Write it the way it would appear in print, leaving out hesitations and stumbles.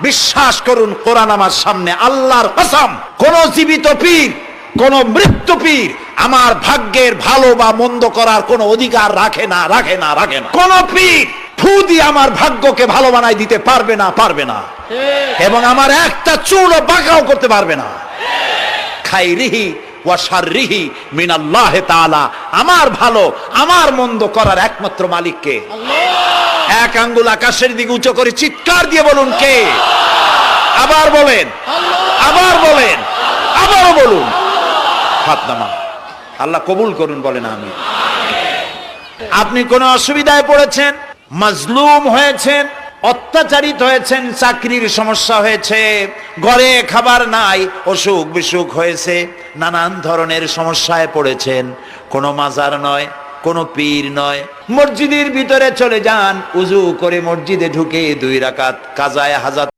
বিশ্বাস করুন, কোরআন আমার সামনে, আল্লাহর কসম, কোন জীবিত পীর, কোন মৃত্যু পীর আমার ভাগ্যের ভালো বা মন্দ করার কোন অধিকার রাখে না। কোন পীর ফু দিয়ে আমার ভাগ্যকে ভালো বানাই দিতে পারবে না, এবং আমার একটা চুলও বাঁকাও করতে পারবে না। খাইরিহি ওয়া শাররিহি মিনাল্লাহ তাআলা, আমার ভালো আমার মন্দ করার একমাত্র মালিক কে? এক আঙ্গুল আকাশের দিকে উঁচু করে চিৎকার দিয়ে বলুন, কে? আবার বলেন, আবারও বলুন। হাত নামা। আল্লাহ কবুল করুন, বলেন আমিন। আপনি কোন অসুবিধায় পড়েছেন, মাজলুম হয়েছেন, অত্যাচারিত হয়েছেন, চাকরির সমস্যা হয়েছে, ঘরে খাবার নাই, অসুখ বিসুখ হয়েছে, নানান ধরনের সমস্যায় পড়েছেন, কোনো মাজার নয়, কোনো পীর নয়, মসজিদের ভিতরে চলে যান, উজু করে মসজিদে ঢুকে 2 রাকাত কাজায়ে হাজাত